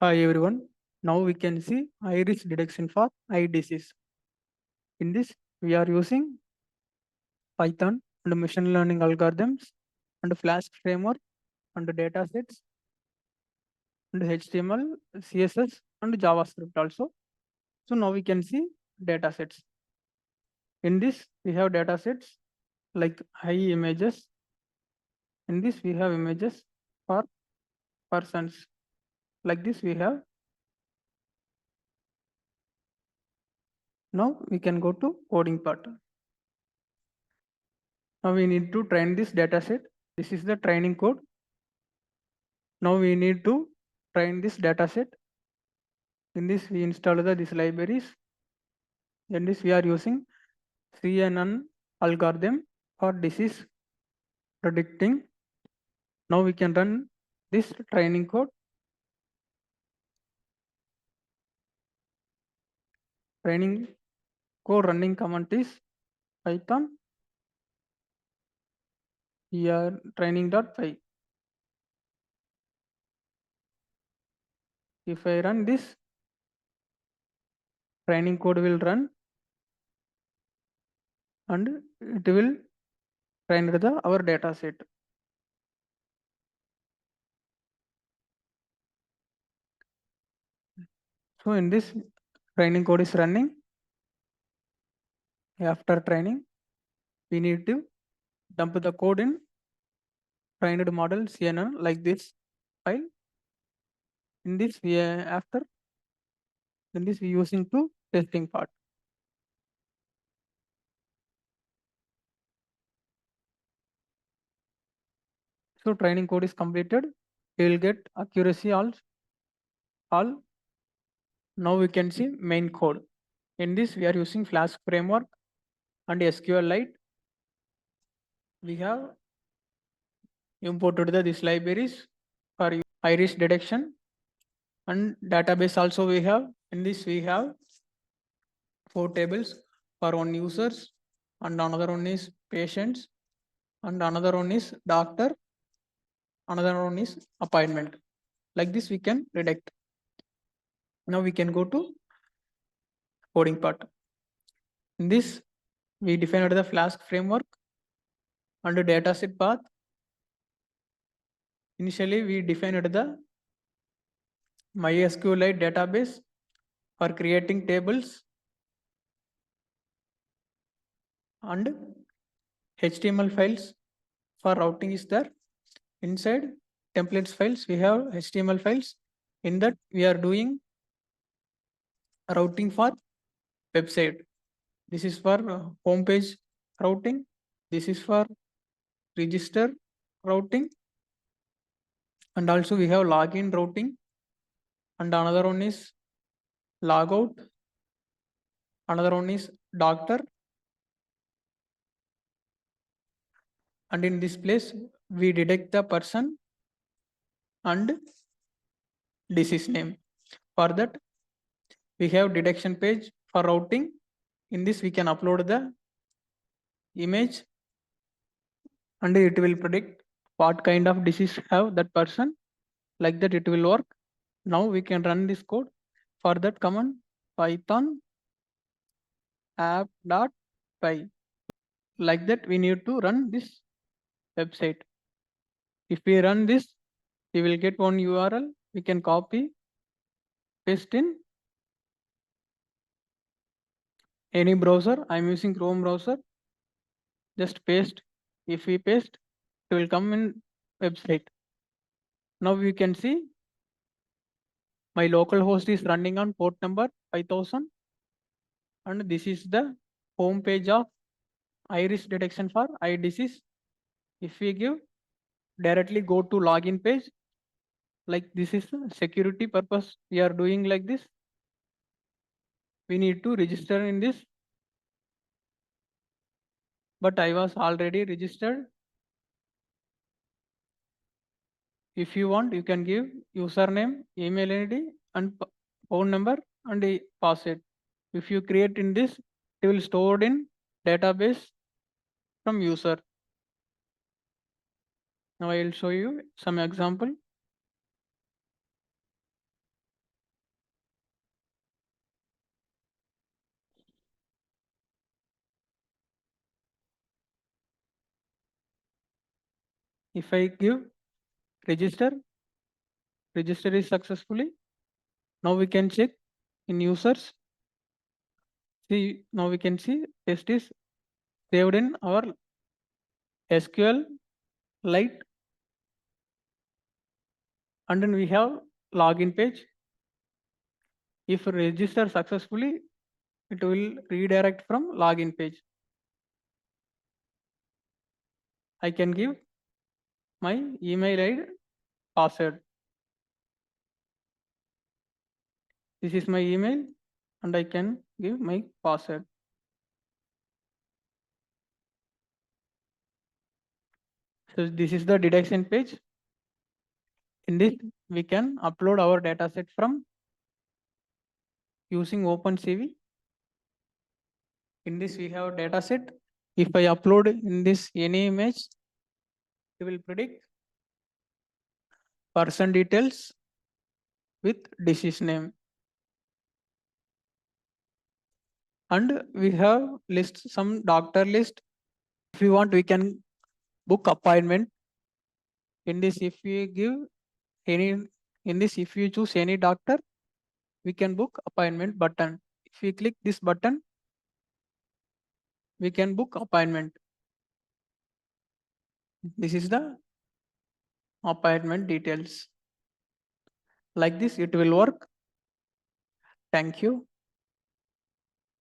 Hi everyone. Now we can see iris detection for eye disease. In this, we are using Python and machine learning algorithms and Flask framework and data sets and HTML, CSS and JavaScript also. So now we can see data sets. In this, we have data sets like eye images. In this, we have images for persons. Like this, we have. Now we can go to coding part. Now we need to train this data set. This is the training code. Now we need to train this data set. In this, we install these libraries. In this, we are using CNN algorithm for disease predicting. Now we can run this training code. Training code running command is Python here training.py. If I run this, training code will run and it will train our data set. So in this, training code is running. After training, we need to dump the code in trained model CNN like this file. In this, we we using to testing part. So training code is completed. We will get accuracy all. Now we can see main code. In this, we are using Flask framework and SQLite. We have imported these libraries for iris detection and database also we have. In this, we have 4 tables for one users and another one is patients and another one is doctor, another one is appointment. Like this, we can detect. Now we can go to coding part. In this, we defined the Flask framework and the dataset path. Initially, we defined the MySQLite database for creating tables and HTML files for routing is there. Inside templates files, we have HTML files. In that, we are doing routing for website. This is for homepage routing. This is for register routing. And also we have login routing. And another one is logout. Another one is doctor. And in this place, we detect the person and disease name. For that, we have detection page for routing. In this, we can upload the image and it will predict what kind of disease have that person. Like that, it will work. Now we can run this code. For that command, Python app.py. Like that, we need to run this website. If we run this, we will get one URL. We can copy, paste in any browser. I'm using Chrome browser. Just paste. If we paste, it will come in website. Now we can see my local host is running on port number 5000 and this is the home page of iris detection for eye disease. If we give directly go to login page, like this is security purpose we are doing like this. We need to register in this, but I was already registered. If you want, you can give username, email ID and phone number and a password. If you create in this, it will stored in database from user. Now I will show you some example. If I give register, register is successfully. Now we can check in users. See, now we can see test is saved in our SQL Lite, and then we have login page. If register successfully, it will redirect from login page. I can give my email ID password. This is my email and I can give my password. So this is the deduction page. In this, we can upload our dataset from using OpenCV. In this, we have dataset. If I upload in this any image, it will predict person details with disease name. And we have list some doctor list. If you want, we can book appointment. In this, if we give any, in this, if you choose any doctor, we can book appointment button. If we click this button, we can book appointment. This is the appointment details. Like this, it will work. Thank you.